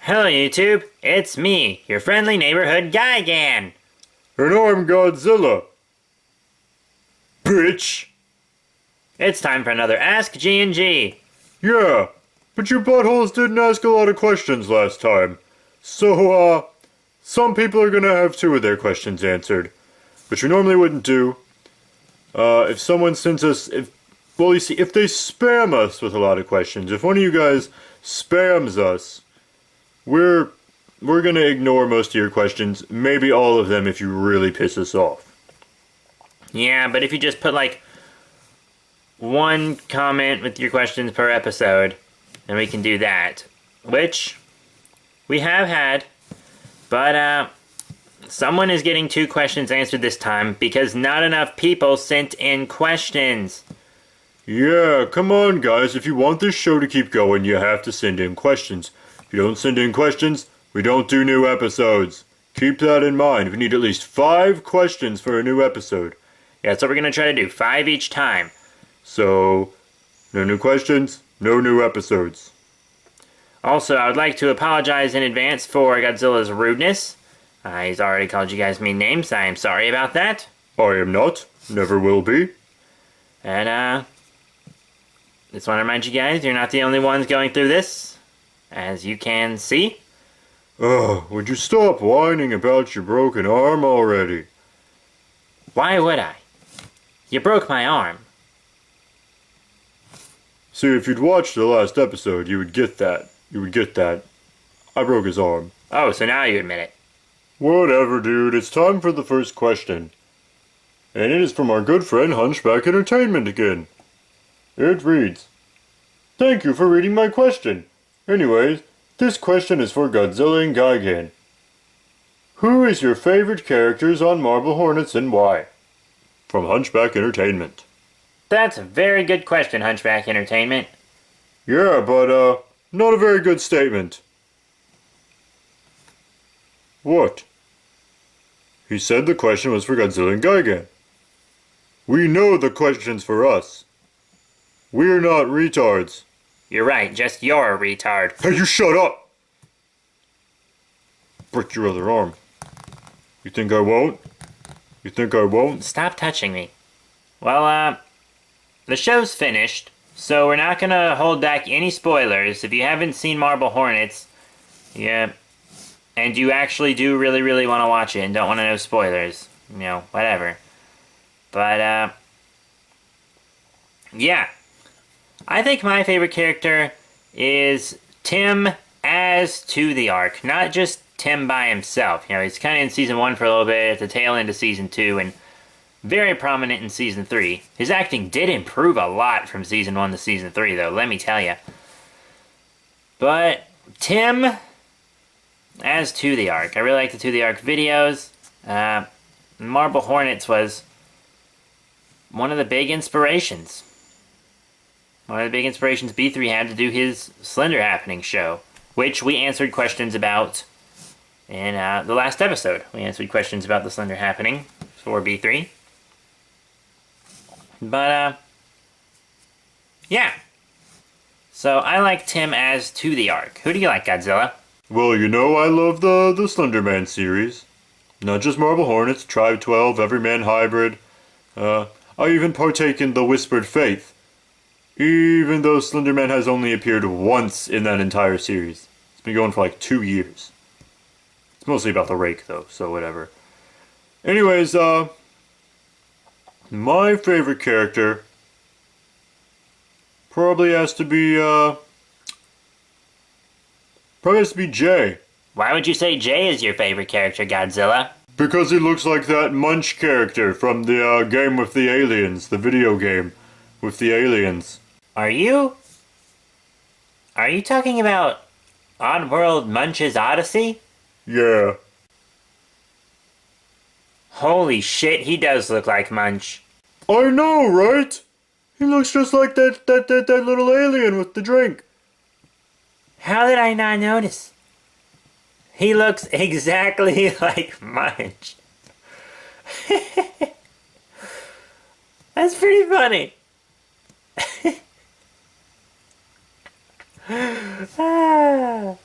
Hello YouTube, it's me, your friendly neighborhood Gigan. And I'm Godzilla. Bitch! It's time for another Ask G&G. Yeah, but you buttholes didn't ask a lot of questions last time. So, some people are gonna have two of their questions answered, which we normally wouldn't do. If someone sends us, well, you see, if they spam us with a lot of questions, if one of you guys spams us, we're gonna ignore most of your questions, maybe all of them if you really piss us off. Yeah, but if you just put like one comment with your questions per episode, then we can do that. Which we have had, but someone is getting 2 questions answered this time because not enough people sent in questions. Yeah, come on guys, if you want this show to keep going, you have to send in questions. If you don't send in questions, we don't do new episodes. Keep that in mind. We need at least 5 questions for a new episode. Yeah, that's what we're going to try to do, 5 each time. So, no new questions, no new episodes. Also, I would like to apologize in advance for Godzilla's rudeness. He's already called you guys mean names. I am sorry about that. I am not, never will be. And, just want to remind you guys, you're not the only ones going through this, as you can see. Would you stop whining about your broken arm already? Why would I? You broke my arm. See, if you'd watched the last episode, you would get that. I broke his arm. Oh, so now you admit it. Whatever, dude. It's time for the first question. And it is from our good friend Hunchback Entertainment again. It reads, "Thank you for reading my question. Anyways, this question is for Godzilla and Gigan. Who is your favorite characters on Marble Hornets and why?" From Hunchback Entertainment. That's a very good question, Hunchback Entertainment. Yeah, but, not a very good statement. What? He said the question was for Godzilla and Gigan. We know the question's for us. We're not retards. You're right, just you're a retard. Hey, you shut up! Break your other arm. You think I won't? You think I won't? Stop touching me. Well, the show's finished, so we're not gonna hold back any spoilers. If you haven't seen Marble Hornets, yeah, and you actually do really, really want to watch it and don't want to know spoilers, you know, whatever. But, yeah. I think my favorite character is Tim as to the arc, not just Tim by himself. You know, he's kind of in Season 1 for a little bit, at the tail end of Season 2, and very prominent in Season 3. His acting did improve a lot from Season 1 to Season 3, though, let me tell you. But Tim as to the arc. I really like the To the Arc videos. Marble Hornets was one of the big inspirations. One of the big inspirations B3 had to do his Slender Happening show, which we answered questions about in the last episode. We answered questions about the Slender Happening for B3. But, yeah. So, I like Tim as to the arc. Who do you like, Godzilla? Well, you know I love the Slender Man series. Not just Marble Hornets, Tribe 12, Everyman Hybrid. I even partake in the Whispered Faith. Even though Slender Man has only appeared once in that entire series. It's been going for like 2 years. It's mostly about the Rake though, so whatever. Anyways, my favorite character probably has to be Jay. Why would you say Jay is your favorite character, Godzilla? Because he looks like that Munch character from the game with the aliens, the video game with the aliens. Are you talking about Oddworld Munch's Odyssey? Yeah. Holy shit, he does look like Munch. I know, right? He looks just like that little alien with the drink. How did I not notice? He looks exactly like Munch. That's pretty funny. Ah.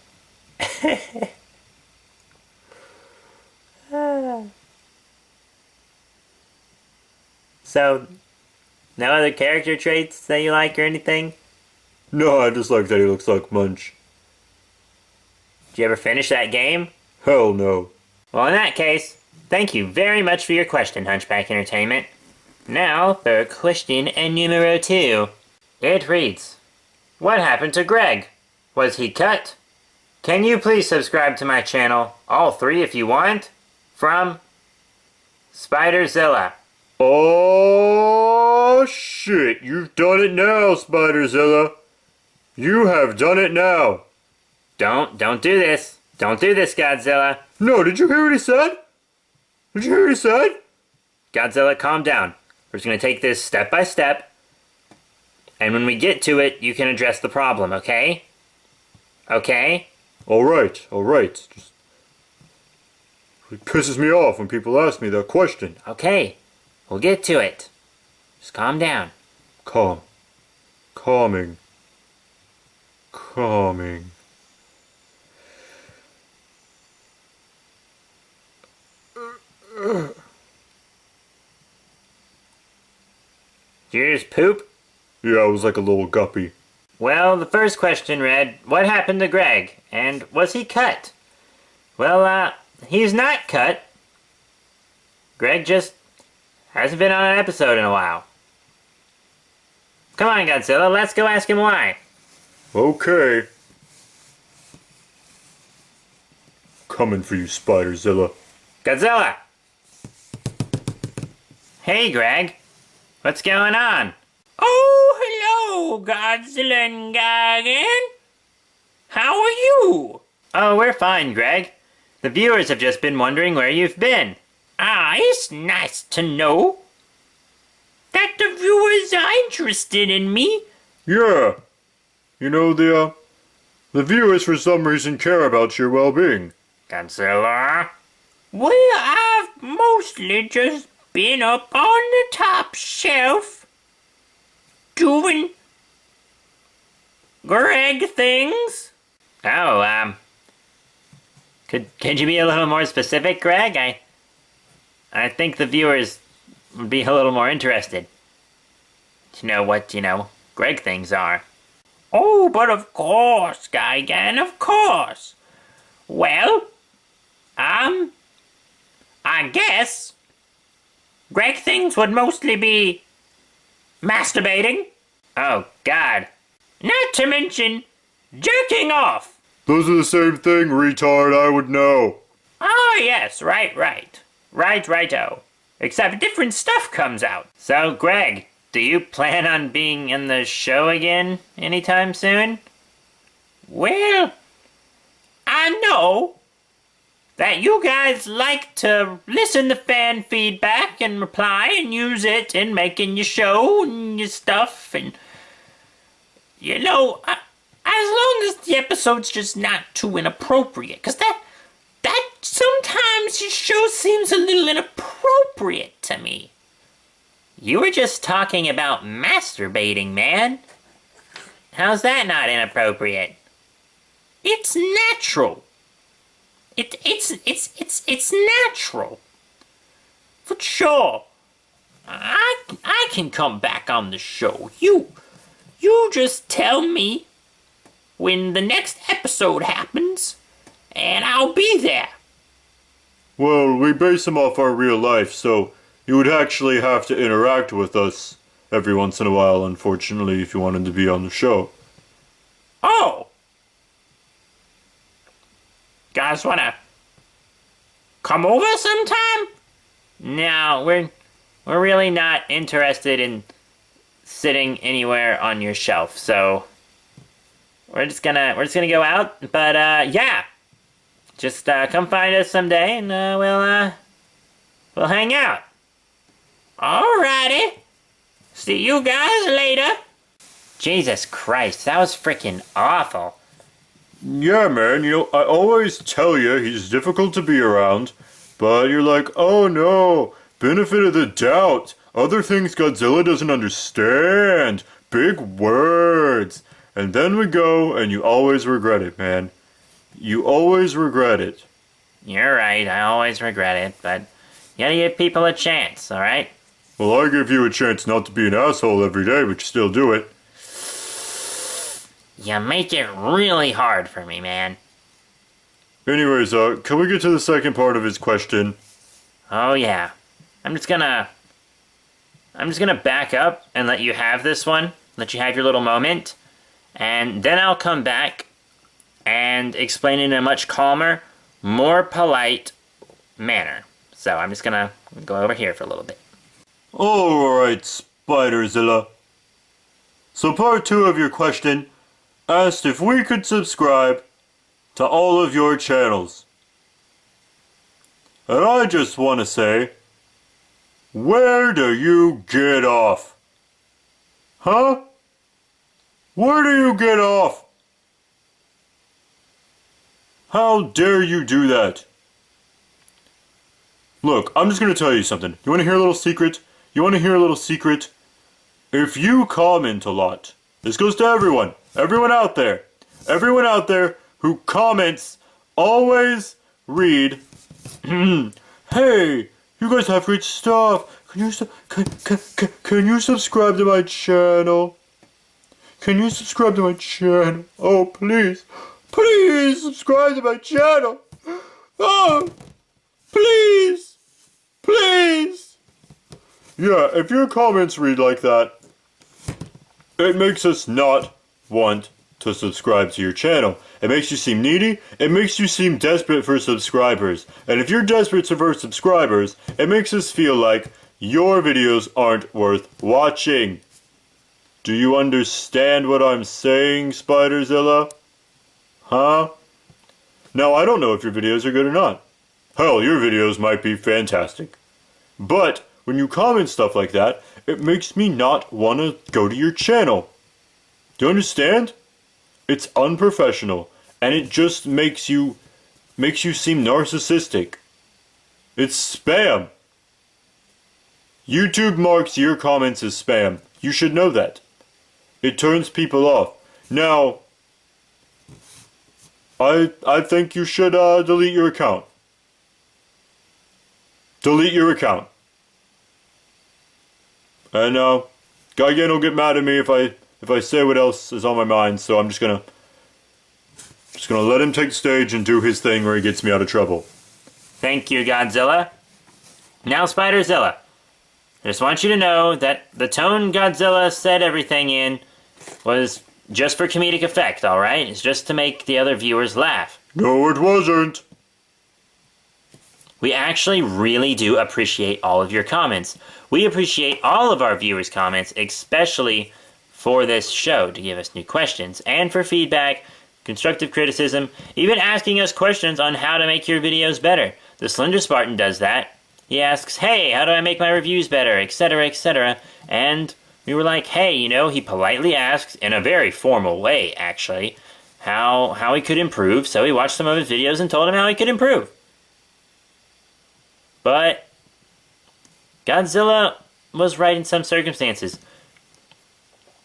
So, no other character traits that you like or anything? No, I just like that he looks like Munch. Did you ever finish that game? Hell no. Well, in that case, thank you very much for your question, Hunchback Entertainment. Now, for question numero 2. It reads, what happened to Greg? Was he cut? Can you please subscribe to my channel, all 3 if you want? From Spiderzilla. Oh, shit. You've done it now, Spiderzilla. You have done it now. Don't do this. Don't do this, Godzilla. No, did you hear what he said? Did you hear what he said? Godzilla, calm down. We're just going to take this step by step. And when we get to it, you can address the problem, okay? Okay? Alright. Just... It pisses me off when people ask me that question. Okay. We'll get to it. Just calm down. Calming. Did you just poop? Yeah, I was like a little guppy. Well, the first question read, what happened to Greg? And was he cut? Well, he's not cut. Greg just hasn't been on an episode in a while. Come on, Godzilla, let's go ask him why. Okay. Coming for you, Spiderzilla. Godzilla! Hey, Greg. What's going on? Oh, hello, Godzilla and Gagan. How are you? Oh, we're fine, Greg. The viewers have just been wondering where you've been. Ah, it's nice to know that the viewers are interested in me. Yeah. You know, the viewers for some reason care about your well-being. Godzilla? Well, I've mostly just been up on the top shelf doing Greg things. Oh, could you be a little more specific, Greg? I think the viewers would be a little more interested to know what, Greg things are. Oh, but of course, Gigan, of course. Well, I guess Greg things would mostly be masturbating. Oh, God. Not to mention jerking off. Those are the same thing, retard, I would know. Oh, yes, right. Righto. Except different stuff comes out. So, Greg, do you plan on being in the show again anytime soon? Well, I know that you guys like to listen to fan feedback and reply and use it in making your show and your stuff. And, as long as the episode's just not too inappropriate. Because that sometimes your show seems a little inappropriate to me. You were just talking about masturbating, man. How's that not inappropriate? It's natural. It's natural. For sure. I can come back on the show. You just tell me when the next episode happens, and I'll be there. Well, we base them off our real life, so you would actually have to interact with us every once in a while, unfortunately, if you wanted to be on the show. Oh! Guys wanna come over sometime? No, we're really not interested in sitting anywhere on your shelf, so we're just gonna go out, but yeah. Just come find us someday and we'll hang out. Alrighty. See you guys later. Jesus Christ, that was freaking awful. Yeah, man, I always tell you he's difficult to be around, but you're like, oh no, benefit of the doubt, other things Godzilla doesn't understand, big words, and then we go and you always regret it, man. You always regret it. You're right, I always regret it, but you gotta give people a chance, alright? Well, I give you a chance not to be an asshole every day, but you still do it. You make it really hard for me, man. Anyways, can we get to the second part of his question? Oh yeah. I'm just gonna back up and let you have this one. Let you have your little moment. And then I'll come back and explain it in a much calmer, more polite manner. So I'm just gonna go over here for a little bit. Alright, Spiderzilla. So part 2 of your question asked if we could subscribe to all of your channels. And I just want to say, where do you get off? Huh? Where do you get off? How dare you do that? Look, I'm just going to tell you something. You want to hear a little secret? If you comment a lot, this goes to everyone out there who comments, always read, hey, you guys have great stuff. Can you subscribe to my channel? Oh, please. Please subscribe to my channel. Oh, please. Yeah, if your comments read like that, it makes us not want to subscribe to your channel. It makes you seem needy. It makes you seem desperate for subscribers. And if you're desperate for subscribers, it makes us feel like your videos aren't worth watching. Do you understand what I'm saying, Spiderzilla? Huh? Now, I don't know if your videos are good or not. Hell, your videos might be fantastic. But when you comment stuff like that, it makes me not want to go to your channel. Do you understand? It's unprofessional, and it just makes you seem narcissistic. It's spam. YouTube marks your comments as spam. You should know that. It turns people off. Now, I think you should delete your account. Delete your account. And Gaigan will get mad at me if I say what else is on my mind, so I'm just gonna let him take the stage and do his thing where he gets me out of trouble. Thank you, Godzilla. Now, Spiderzilla, I just want you to know that the tone Godzilla said everything in was just for comedic effect, alright? It's just to make the other viewers laugh. No, it wasn't. We actually really do appreciate all of your comments. We appreciate all of our viewers' comments, especially for this show, to give us new questions, and for feedback, constructive criticism, even asking us questions on how to make your videos better. The Slender Spartan does that. He asks, hey, how do I make my reviews better, etc., etc., and we were like, hey, he politely asks, in a very formal way, actually, how he could improve, so we watched some of his videos and told him how he could improve. But Godzilla was right in some circumstances.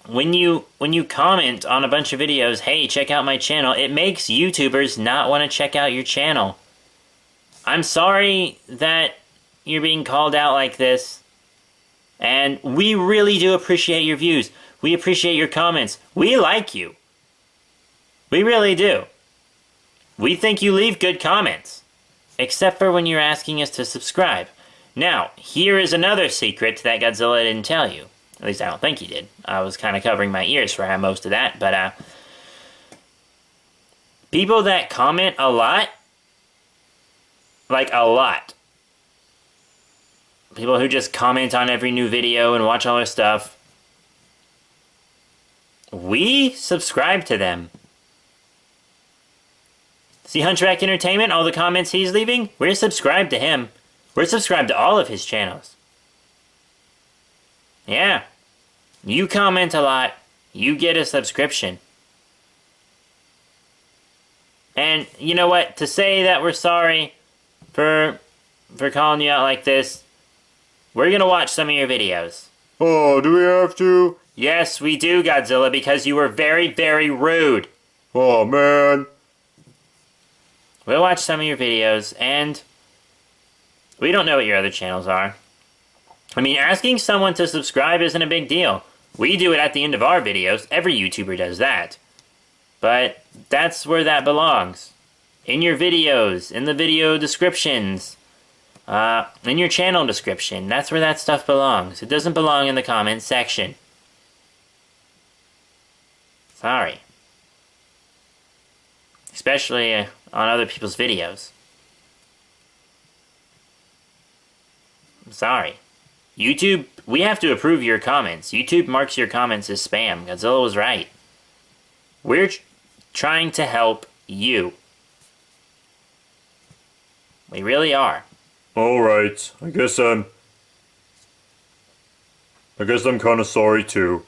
When you comment on a bunch of videos, hey, check out my channel, it makes YouTubers not want to check out your channel. I'm sorry that you're being called out like this. And we really do appreciate your views. We appreciate your comments. We like you. We really do. We think you leave good comments. Except for when you're asking us to subscribe. Now, here is another secret that Godzilla didn't tell you. At least I don't think he did. I was kind of covering my ears for most of that, but people that comment a lot, like a lot, people who just comment on every new video and watch all our stuff, we subscribe to them. See Hunchback Entertainment, all the comments he's leaving? We're subscribed to him. We're subscribed to all of his channels. Yeah. You comment a lot, you get a subscription. And you know what? To say that we're sorry for calling you out like this, we're gonna watch some of your videos. Oh, do we have to? Yes, we do, Godzilla, because you were very, very rude. Oh, man. we'll watch some of your videos, and we don't know what your other channels are. I mean, asking someone to subscribe isn't a big deal. We do it at the end of our videos. Every YouTuber does that. But that's where that belongs. In your videos, in the video descriptions, in your channel description. That's where that stuff belongs. It doesn't belong in the comments section. Sorry. Especially on other people's videos. I'm sorry. YouTube, we have to approve your comments. YouTube marks your comments as spam. Godzilla was right. We're trying to help you. We really are. Alright, I guess I'm kinda sorry too.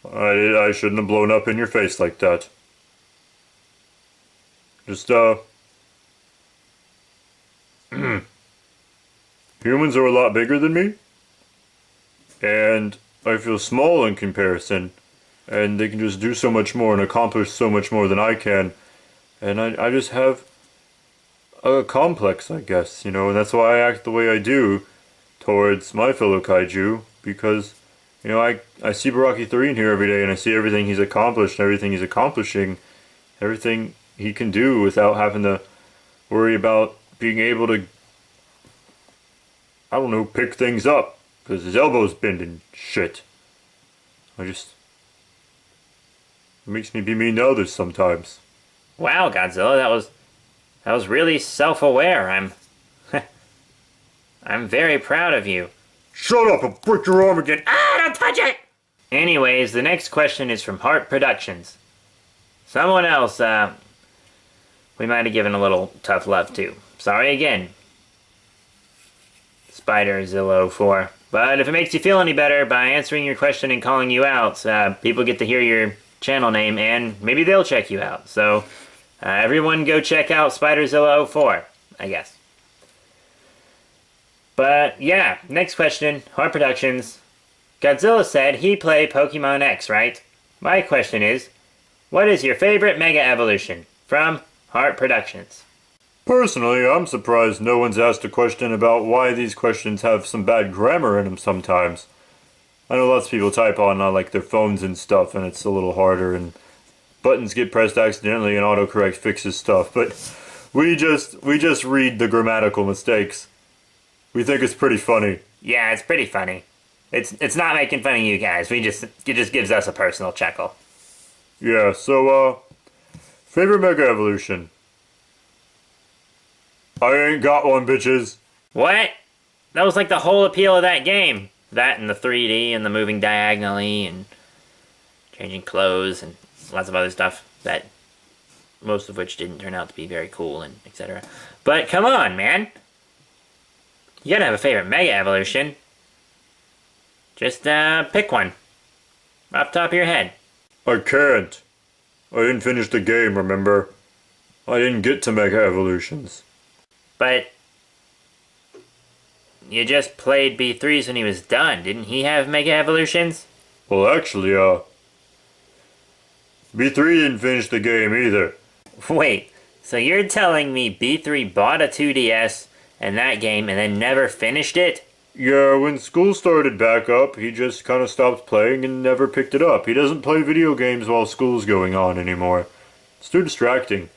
I shouldn't have blown up in your face like that. Just, humans are a lot bigger than me, and I feel small in comparison, and they can just do so much more and accomplish so much more than I can, and I just have a complex, I guess, you know, and that's why I act the way I do towards my fellow kaiju, because, you know, I see Baraki 3 in here every day, and I see everything he's accomplished, everything he's accomplishing, everything he can do without having to worry about being able to, I don't know, pick things up, because his elbow's bending shit. It makes me be mean to others sometimes. Wow, Godzilla, that was really self-aware. I'm very proud of you. Shut up, I'll break your arm again. Ah, don't touch it! Anyways, the next question is from Heart Productions. Someone else, we might have given a little tough love to. Sorry again, Spiderzilla04. But if it makes you feel any better, by answering your question and calling you out, people get to hear your channel name, and maybe they'll check you out. So, everyone go check out Spiderzilla04, I guess. But, yeah, next question, Heart Productions. Godzilla said he played Pokemon X, right? My question is, what is your favorite Mega Evolution? From Heart Productions. Personally, I'm surprised no one's asked a question about why these questions have some bad grammar in them sometimes. I know lots of people type on like their phones and stuff, and it's a little harder, and buttons get pressed accidentally and autocorrect fixes stuff, but we just read the grammatical mistakes. We think it's pretty funny. Yeah, it's pretty funny. It's not making fun of you guys. It just gives us a personal chuckle. Yeah, so favorite Mega Evolution. I ain't got one, bitches. What? That was like the whole appeal of that game. That and the 3D and the moving diagonally and changing clothes and lots of other stuff that most of which didn't turn out to be very cool and etc. But come on, man. You gotta have a favorite Mega Evolution. Just pick one. Off the top of your head. I can't. I didn't finish the game, remember? I didn't get to Mega Evolutions. But you just played B3's when he was done. Didn't he have Mega Evolutions? Well, actually, B3 didn't finish the game either. Wait, so you're telling me B3 bought a 2DS and that game and then never finished it? Yeah, when school started back up, he just kind of stopped playing and never picked it up. He doesn't play video games while school's going on anymore. It's too distracting.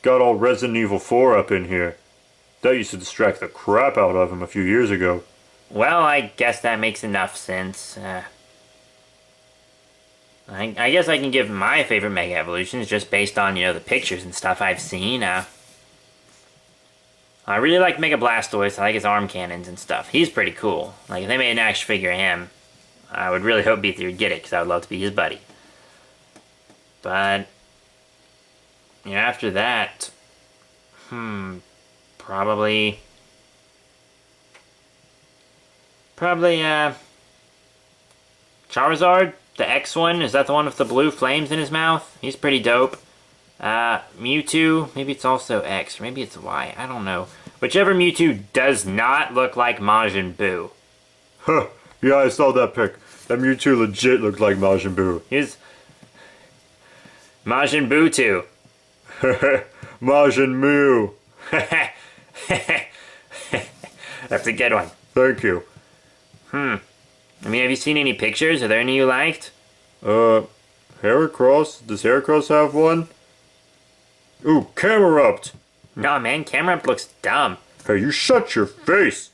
Got all Resident Evil 4 up in here. That used to distract the crap out of him a few years ago. Well, I guess that makes enough sense. I guess I can give my favorite Mega Evolutions just based on, you know, the pictures and stuff I've seen. I really like Mega Blastoise. I like his arm cannons and stuff. He's pretty cool. Like, if they made an action figure of him, I would really hope B3 would get it, because I would love to be his buddy. But, you know, after that, probably, Charizard, the X one. Is that the one with the blue flames in his mouth? He's pretty dope. Mewtwo, maybe it's also X, or maybe it's Y, I don't know. Whichever Mewtwo does not look like Majin Buu. Huh, yeah, I saw that pic. That Mewtwo legit looked like Majin Buu. He's Majin Buu 2. Majin Mu. That's a good one. Thank you. I mean, have you seen any pictures? Are there any you liked? Heracross? Does Heracross have one? Ooh, Camerupt! No, man, Cameron looks dumb. Hey, you shut your face!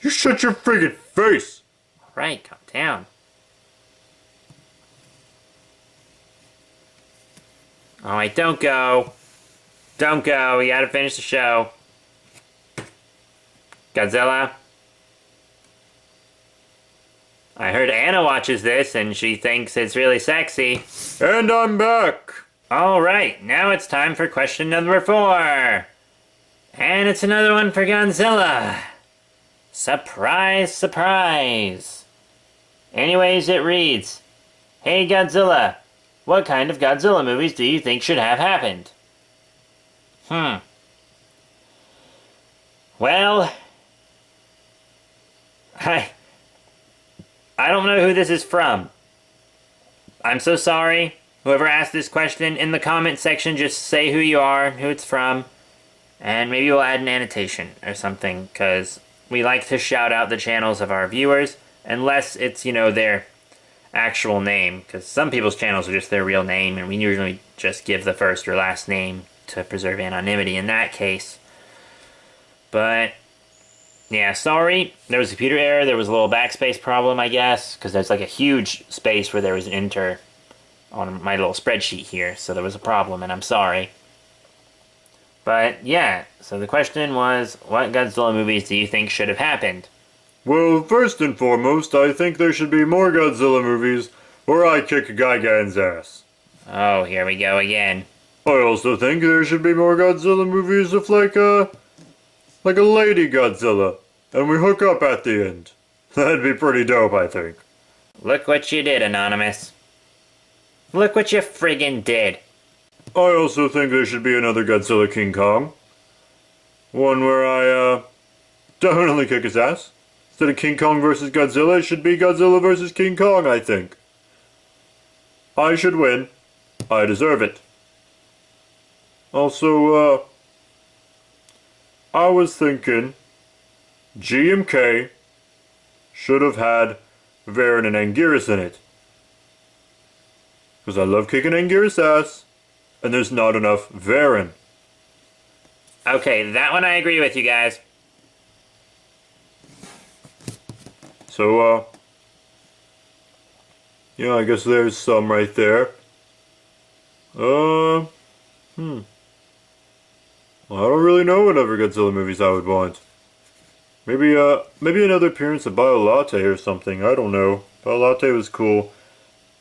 You shut your friggin' face! Right, calm down. Oh, wait, don't go. Don't go. We gotta finish the show. Godzilla? I heard Anna watches this and she thinks it's really sexy. And I'm back! Alright, now it's time for question number 4. And it's another one for Godzilla. Surprise, surprise. Anyways, it reads, Hey Godzilla, what kind of Godzilla movies do you think should have happened? Well, I don't know who this is from. I'm so sorry. Whoever asked this question, in the comment section, just say who you are, who it's from, and maybe we'll add an annotation or something, because we like to shout out the channels of our viewers, unless it's, their actual name, because some people's channels are just their real name, and we usually just give the first or last name to preserve anonymity in that case. But yeah, sorry, there was a computer error, there was a little backspace problem, I guess, because there's like a huge space where there was an enter on my little spreadsheet here, so there was a problem, and I'm sorry. But yeah, so the question was, what Godzilla movies do you think should have happened? Well, first and foremost, I think there should be more Godzilla movies where I kick Gigan's ass. Oh, here we go again. I also think there should be more Godzilla movies with like a lady Godzilla, and we hook up at the end. That'd be pretty dope, I think. Look what you did, Anonymous. Look what you friggin' did. I also think there should be another Godzilla King Kong. One where I, definitely kick his ass. Instead of King Kong versus Godzilla, it should be Godzilla versus King Kong, I think. I should win. I deserve it. Also, I was thinking GMK should have had Varen and Anguirus in it. Because I love kicking Anguirus' ass, and there's not enough Varen. Okay, that one I agree with you guys. So, yeah, I guess there's some right there. I don't really know what other Godzilla movies I would want. Maybe another appearance of Biolate or something, I don't know. Biolate was cool.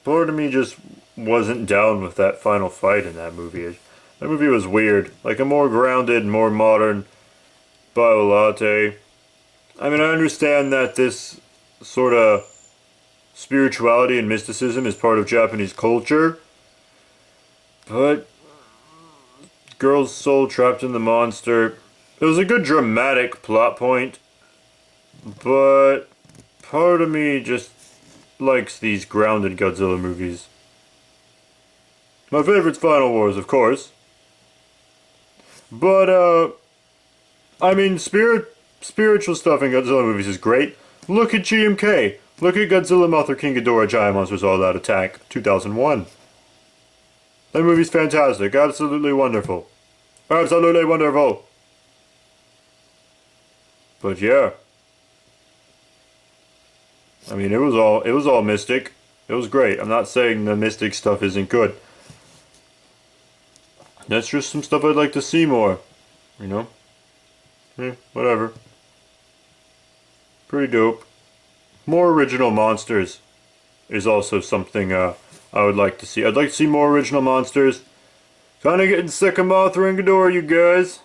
Part of me just wasn't down with that final fight in that movie. That movie was weird. Like a more grounded, more modern Biolate. I mean, I understand that this sort of spirituality and mysticism is part of Japanese culture, but girl's soul trapped in the monster. It was a good dramatic plot point, but part of me just likes these grounded Godzilla movies. My favorite's Final Wars, of course. But, I mean, spiritual stuff in Godzilla movies is great. Look at GMK. Look at Godzilla, Mothra, King Ghidorah, Giant Monsters All Out Attack, 2001. That movie's fantastic. Absolutely wonderful. Absolutely wonderful. But yeah. I mean, it was all mystic. It was great. I'm not saying the mystic stuff isn't good. That's just some stuff I'd like to see more. You know? Whatever. Pretty dope. More original monsters is also something I would like to see. I'd like to see more original monsters. Kinda getting sick of Mothra and Ghidorah, you guys.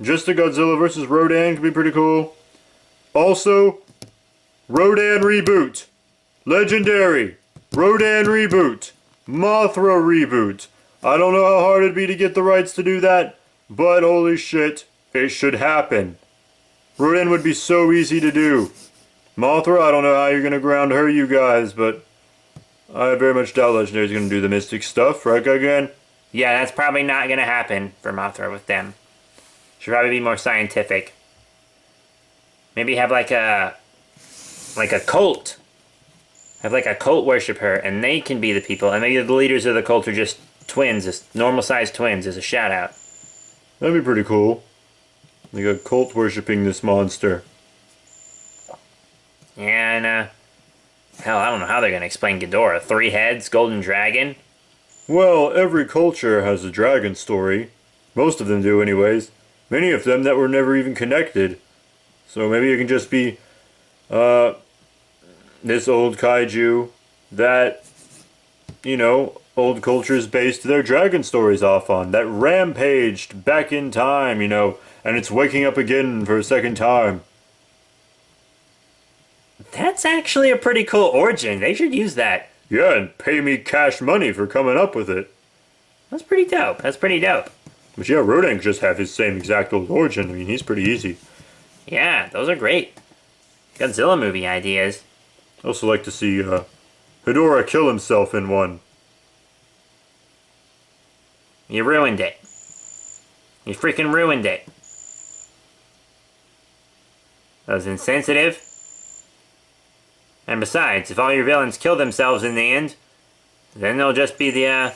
Just a Godzilla vs. Rodan could be pretty cool. Also, Rodan reboot. Legendary. Rodan reboot. Mothra reboot. I don't know how hard it'd be to get the rights to do that, but holy shit, it should happen. Rodan would be so easy to do. Mothra, I don't know how you're gonna ground her, you guys, but I very much doubt Legendary's gonna do the mystic stuff, right, again? Yeah, that's probably not gonna happen for Mothra with them. Should probably be more scientific. Maybe have like a cult. Have like a cult worship her, and they can be the people, and maybe the leaders of the cult are just twins, just normal-sized twins, as a shout-out. That'd be pretty cool. Like a cult worshipping this monster. And, hell, I don't know how they're gonna explain Ghidorah. 3 heads, golden dragon. Well, every culture has a dragon story. Most of them do, anyways. Many of them that were never even connected. So maybe it can just be, this old kaiju that, old cultures based their dragon stories off on. That rampaged back in time, and it's waking up again for a second time. That's actually a pretty cool origin. They should use that. Yeah, and pay me cash money for coming up with it. That's pretty dope. That's pretty dope. But yeah, Rodan just have his same exact old origin. I mean, he's pretty easy. Yeah, those are great. Godzilla movie ideas. I also like to see Ghidorah kill himself in one. You ruined it. You freaking ruined it. That was insensitive. And besides, if all your villains kill themselves in the end, then they'll just be the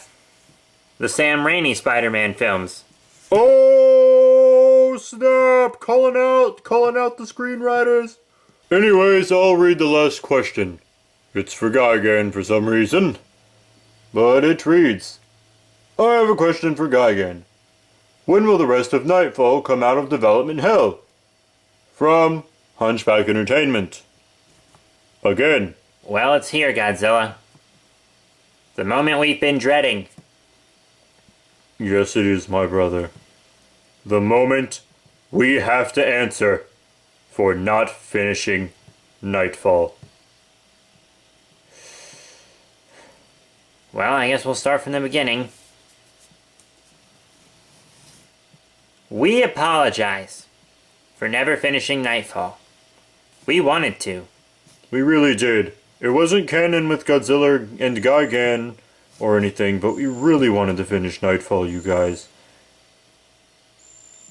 Sam Raimi Spider-Man films. Oh, snap! Calling out the screenwriters. Anyways, I'll read the last question. It's for Gigan for some reason. But it reads, I have a question for Gigan. When will the rest of Nightfall come out of development hell? From Hunchback Entertainment. Again. Well, it's here, Godzilla. The moment we've been dreading. Yes, it is, my brother. The moment we have to answer for not finishing Nightfall. Well, I guess we'll start from the beginning. We apologize for never finishing Nightfall. We wanted to. We really did. It wasn't canon with Godzilla and Gigan or anything, but we really wanted to finish Nightfall, you guys.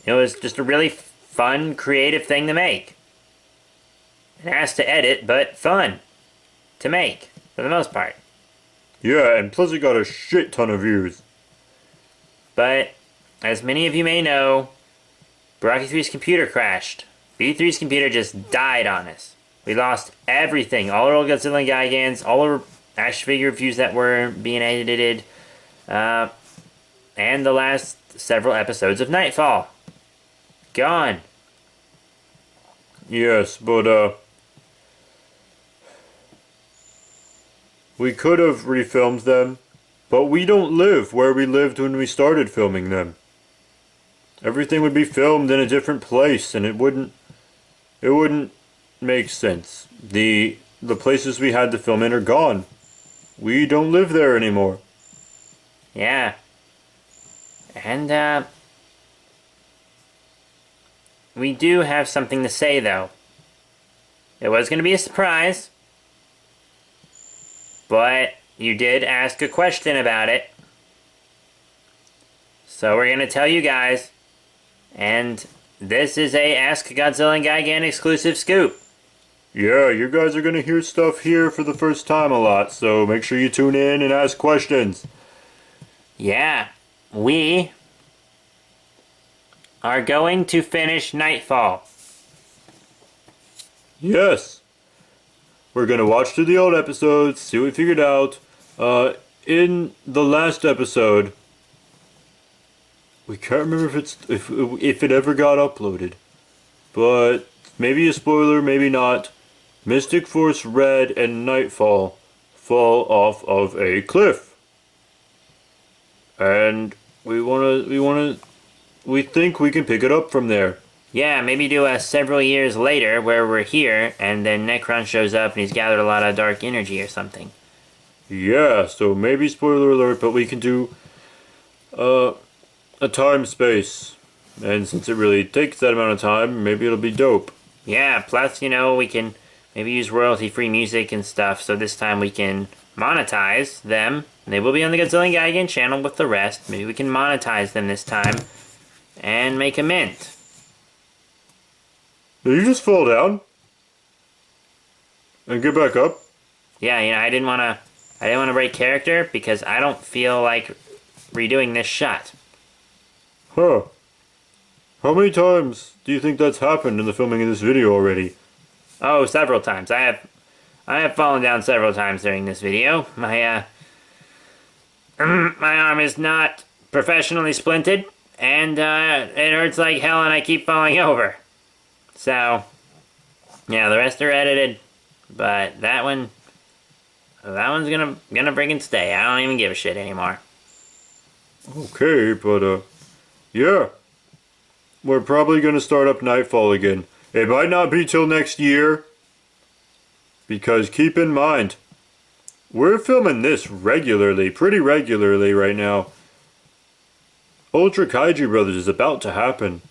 It was just a really fun, creative thing to make. It has to edit, but fun to make, for the most part. Yeah, and plus it got a shit ton of views. But, as many of you may know, Baraki 3's computer crashed. B3's computer just died on us. We lost everything. All our old Godzilla and Gigans, all our action figure reviews that were being edited, and the last several episodes of Nightfall. Gone. Yes, but, we could have refilmed them, but we don't live where we lived when we started filming them. Everything would be filmed in a different place, and it wouldn't make sense. The places we had to film in are gone. We don't live there anymore. Yeah. And, we do have something to say, though. It was going to be a surprise, but you did ask a question about it. So we're going to tell you guys, and this is a Ask Godzilla and Gigan exclusive scoop. Yeah, you guys are gonna hear stuff here for the first time a lot, so make sure you tune in and ask questions. Yeah, we are going to finish Nightfall. Yes. We're gonna watch through the old episodes, see what we figured out. In the last episode, we can't remember if it ever got uploaded, but maybe a spoiler, maybe not. Mystic Force Red and Nightfall fall off of a cliff, and we think we can pick it up from there. Yeah, maybe do a several years later where we're here, and then Necron shows up and he's gathered a lot of dark energy or something. Yeah, so maybe spoiler alert, but we can do a time space, and since it really takes that amount of time, maybe it'll be dope. Yeah, plus, we can maybe use royalty-free music and stuff, so this time we can monetize them They will be on the Godzilla and Gigan channel with the rest. Maybe we can monetize them this time and make a mint. Did you just fall down? And get back up? Yeah, I didn't want to break character because I don't feel like redoing this shot. Huh. How many times do you think that's happened in the filming of this video already? Oh, several times. I have fallen down several times during this video. My my arm is not professionally splinted, and it hurts like hell, and I keep falling over. So, yeah, the rest are edited, but that one's gonna freaking stay. I don't even give a shit anymore. Okay, but yeah. We're probably gonna start up Nightfall again. It might not be till next year, because keep in mind, we're filming this regularly, pretty regularly right now. Ultra Kaiju Brothers is about to happen.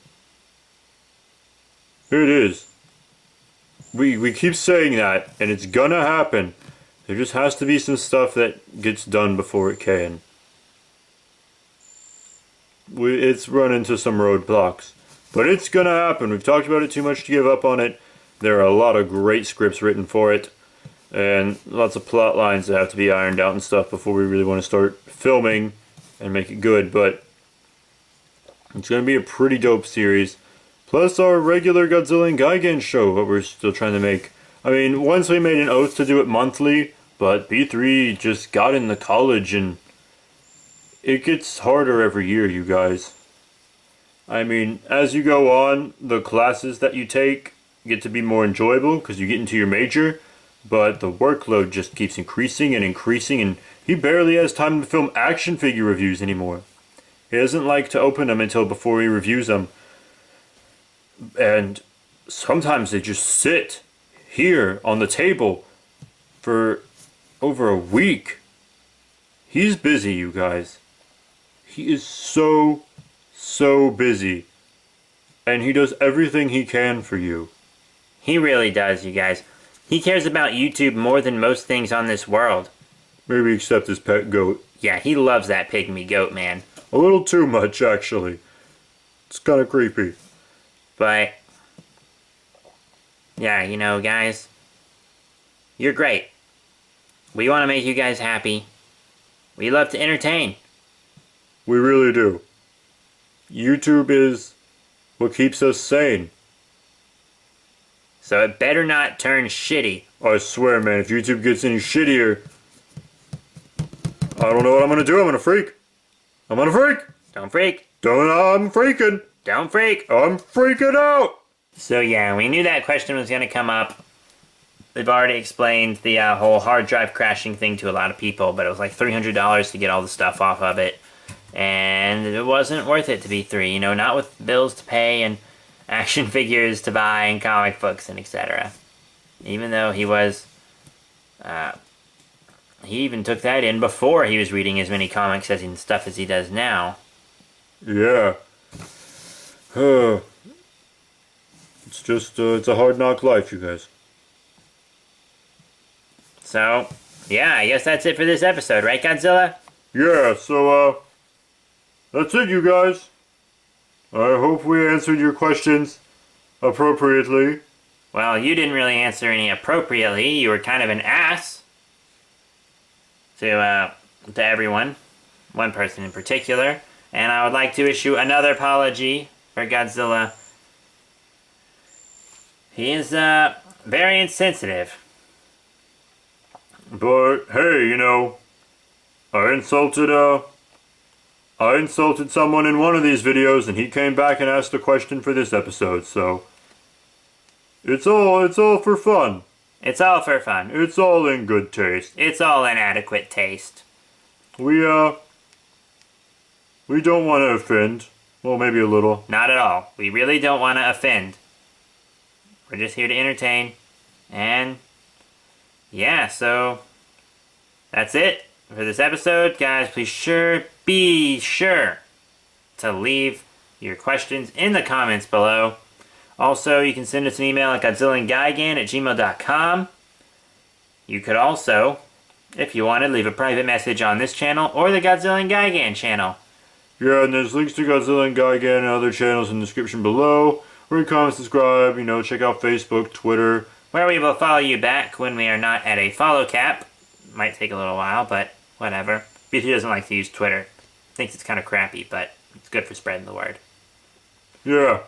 It is. We keep saying that, and it's gonna happen. There just has to be some stuff that gets done before it can. It's run into some roadblocks. But it's gonna happen. We've talked about it too much to give up on it. There are a lot of great scripts written for it. And lots of plot lines that have to be ironed out and stuff before we really want to start filming and make it good. But it's gonna be a pretty dope series. Plus our regular Godzilla and Gigan show, what we're still trying to make. I mean, once we made an oath to do it monthly, but B3 just got into college and it gets harder every year, you guys. I mean, as you go on, the classes that you take get to be more enjoyable because you get into your major, but the workload just keeps increasing, and he barely has time to film action figure reviews anymore. He doesn't like to open them until before he reviews them. And sometimes they just sit here on the table for over a week. He's busy, you guys. He is so busy. And he does everything he can for you. He really does, you guys. He cares about YouTube more than most things on this world. Maybe except his pet goat. Yeah, he loves that pygmy goat, man. A little too much, actually. It's kind of creepy. But, yeah, guys, you're great. We want to make you guys happy. We love to entertain. We really do. YouTube is what keeps us sane. So it better not turn shitty. I swear, man, if YouTube gets any shittier, I don't know what I'm gonna do. I'm gonna freak. I'm gonna freak. Don't freak. I'm freaking. Don't freak. I'm freaking out. So yeah, we knew that question was going to come up. They've already explained the whole hard drive crashing thing to a lot of people, but it was like $300 to get all the stuff off of it. And it wasn't worth it to B3, not with bills to pay and action figures to buy and comic books and etc. Even though he was, he even took that in before he was reading as many comics and stuff as he does now. Yeah. It's just, it's a hard knock life, you guys. So, yeah, I guess that's it for this episode, right, Godzilla? Yeah, so, that's it, you guys. I hope we answered your questions appropriately. Well, you didn't really answer any appropriately. You were kind of an ass to everyone, one person in particular. And I would like to issue another apology for Godzilla. He is very insensitive. But hey, I insulted someone in one of these videos, and he came back and asked a question for this episode. So it's all for fun. It's all for fun. It's all in good taste. It's all in adequate taste. We don't want to offend. Well, maybe a little. Not at all. We really don't want to offend. We're just here to entertain. And yeah, so that's it for this episode. Guys, be sure to leave your questions in the comments below. Also, you can send us an email at godzillaandgigan@gmail.com. You could also If you want to, leave a private message on this channel or the Godzilla and Gigan channel. Yeah, and there's links to Godzilla and Gigan and other channels in the description below. Rate, comment, subscribe, check out Facebook, Twitter. Where we will follow you back when we are not at a follow cap. Might take a little while, but whatever. BT doesn't like to use Twitter. Thinks it's kind of crappy, but it's good for spreading the word. Yeah,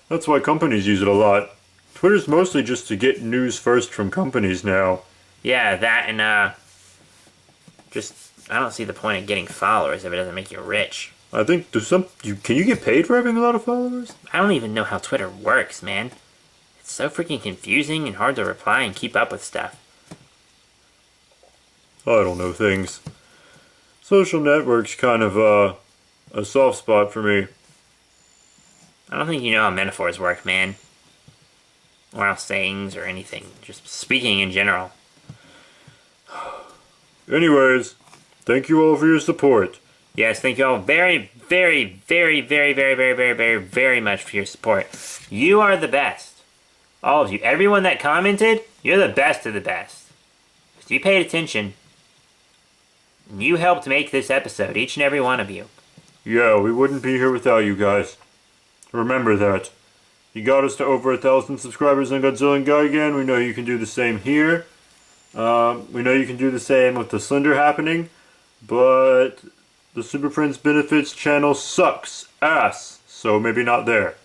that's why companies use it a lot. Twitter's mostly just to get news first from companies now. Yeah, that and, I don't see the point of getting followers if it doesn't make you rich. I think can you get paid for having a lot of followers? I don't even know how Twitter works, man. It's so freaking confusing and hard to reply and keep up with stuff. I don't know things. Social networks kind of, a soft spot for me. I don't think you know how metaphors work, man. Or how sayings or anything. Just speaking in general. Anyways, thank you all for your support. Yes, thank you all very, very, very, very, very, very, very, very, very much for your support. You are the best. All of you. Everyone that commented, you're the best of the best. Because you paid attention. And you helped make this episode, each and every one of you. Yeah, we wouldn't be here without you guys. Remember that. You got us to over 1,000 subscribers on Godzilla and Gigan. We know you can do the same here. We know you can do the same with the Slender happening. But the Super Friends Benefits channel sucks ass. So maybe not there.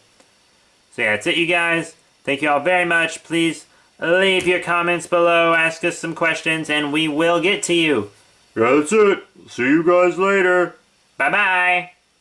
So yeah, that's it, you guys. Thank you all very much. Please leave your comments below. Ask us some questions and we will get to you. Yeah, that's it. See you guys later. Bye-bye.